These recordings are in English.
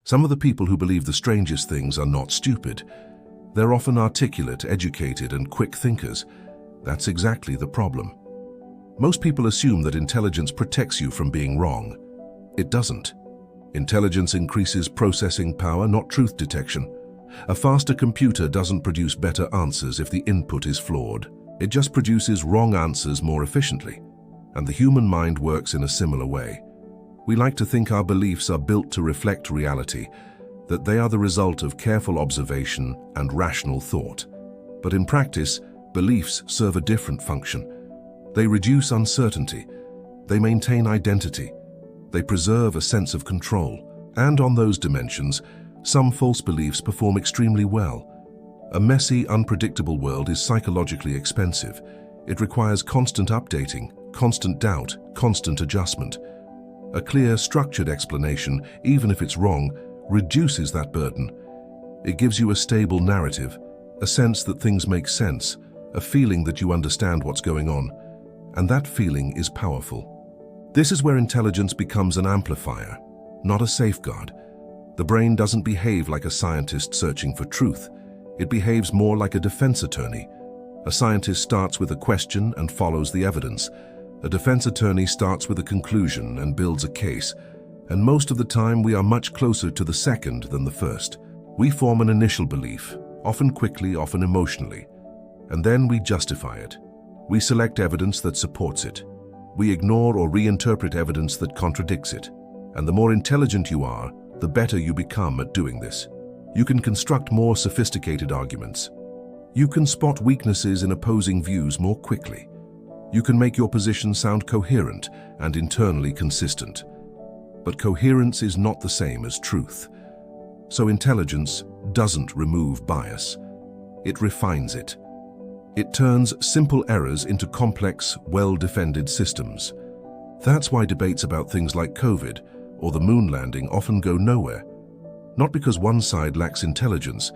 Some of the people who believe the strangest things are not stupid. They're often articulate, educated, and quick thinkers. That's exactly the problem. Most people assume that intelligence protects you from being wrong. It doesn't. Intelligence increases processing power, not truth detection. A faster computer doesn't produce better answers if the input is flawed. It just produces wrong answers more efficiently. And the human mind works in a similar way. We like to think our beliefs are built to reflect reality, that they are the result of careful observation and rational thought. But in practice, beliefs serve a different function. They reduce uncertainty. They maintain identity. They preserve a sense of control. And on those dimensions, some false beliefs perform extremely well. A messy, unpredictable world is psychologically expensive. It requires constant updating, constant doubt, constant adjustment. A clear, structured explanation, even if it's wrong, reduces that burden. It gives you a stable narrative, a sense that things make sense, a feeling that you understand what's going on. And that feeling is powerful. This is where intelligence becomes an amplifier, not a safeguard. The brain doesn't behave like a scientist searching for truth. It behaves more like a defense attorney. A scientist starts with a question and follows the evidence. A defense attorney starts with a conclusion and builds a case. And most of the time, we are much closer to the second than the first. We form an initial belief, often quickly, often emotionally. And then we justify it. We select evidence that supports it. We ignore or reinterpret evidence that contradicts it. And the more intelligent you are, the better you become at doing this. You can construct more sophisticated arguments. You can spot weaknesses in opposing views more quickly. You can make your position sound coherent and internally consistent. But coherence is not the same as truth. So intelligence doesn't remove bias. It refines it. It turns simple errors into complex, well-defended systems. That's why debates about things like COVID or the moon landing often go nowhere. Not because one side lacks intelligence,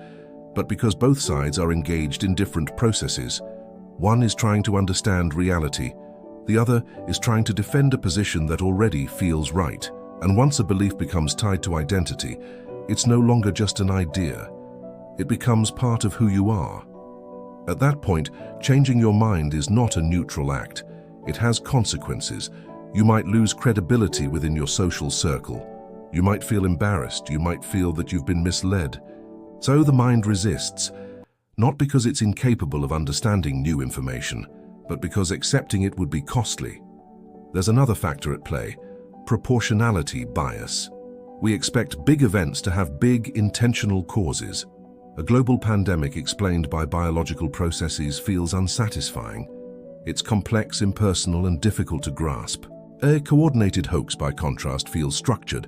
but because both sides are engaged in different processes. One is trying to understand reality. The other is trying to defend a position that already feels right. And once a belief becomes tied to identity, it's no longer just an idea. It becomes part of who you are. At that point, changing your mind is not a neutral act. It has consequences. You might lose credibility within your social circle. You might feel embarrassed. You might feel that you've been misled. So the mind resists, not because it's incapable of understanding new information, but because accepting it would be costly. There's another factor at play: proportionality bias. We expect big events to have big, intentional causes. A global pandemic explained by biological processes feels unsatisfying. It's complex, impersonal, and difficult to grasp. A coordinated hoax, by contrast, feels structured.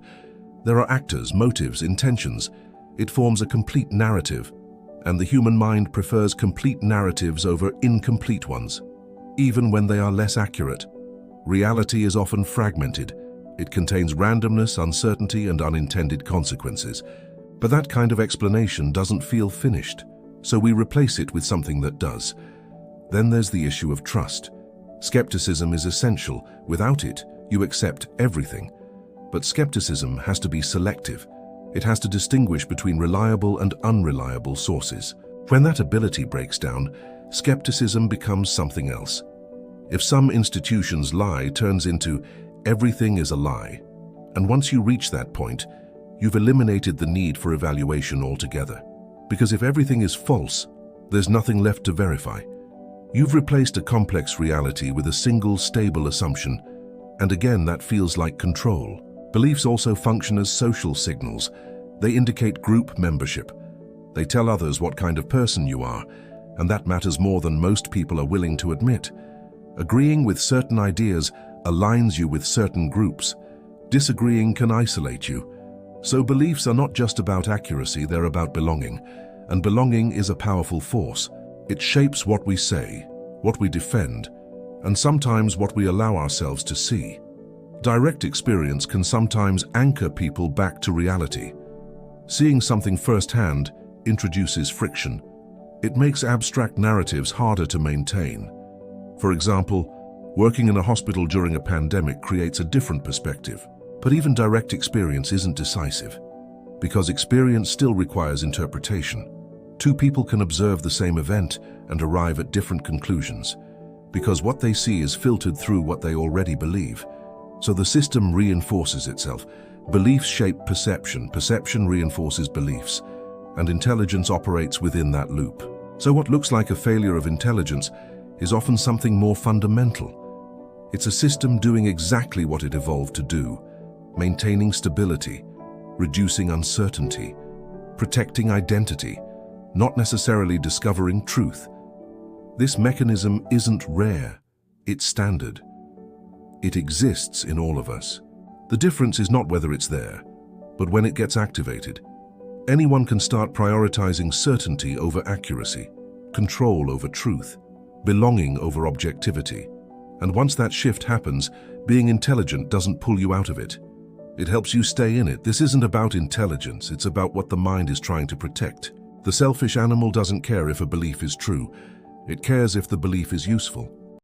There are actors, motives, intentions. It forms a complete narrative, and the human mind prefers complete narratives over incomplete ones, even when they are less accurate. Reality is often fragmented. It contains randomness, uncertainty, and unintended consequences. But that kind of explanation doesn't feel finished, so we replace it with something that does. Then there's the issue of trust. Skepticism is essential. Without it, you accept everything. But skepticism has to be selective. It has to distinguish between reliable and unreliable sources. When that ability breaks down, skepticism becomes something else. If some institution's lie turns into everything is a lie, and once you reach that point, you've eliminated the need for evaluation altogether. Because if everything is false, there's nothing left to verify. You've replaced a complex reality with a single stable assumption, and again that feels like control. Beliefs also function as social signals. They indicate group membership. They tell others what kind of person you are, and that matters more than most people are willing to admit. Agreeing with certain ideas aligns you with certain groups. Disagreeing can isolate you. So beliefs are not just about accuracy, they're about belonging. And belonging is a powerful force. It shapes what we say, what we defend, and sometimes what we allow ourselves to see. Direct experience can sometimes anchor people back to reality. Seeing something firsthand introduces friction. It makes abstract narratives harder to maintain. For example, working in a hospital during a pandemic creates a different perspective. But even direct experience isn't decisive. because experience still requires interpretation. Two people can observe the same event and arrive at different conclusions, because what they see is filtered through what they already believe. So the system reinforces itself. Beliefs shape perception, perception reinforces beliefs, and intelligence operates within that loop. So what looks like a failure of intelligence is often something more fundamental. It's a system doing exactly what it evolved to do, maintaining stability, reducing uncertainty, protecting identity, not necessarily discovering truth. This mechanism isn't rare, it's standard. It exists in all of us. The difference is not whether it's there, but when it gets activated. Anyone can start prioritizing certainty over accuracy, control over truth, belonging over objectivity. And once that shift happens, being intelligent doesn't pull you out of it. It helps you stay in it. This isn't about intelligence, it's about what the mind is trying to protect. The selfish animal doesn't care if a belief is true. It cares if the belief is useful.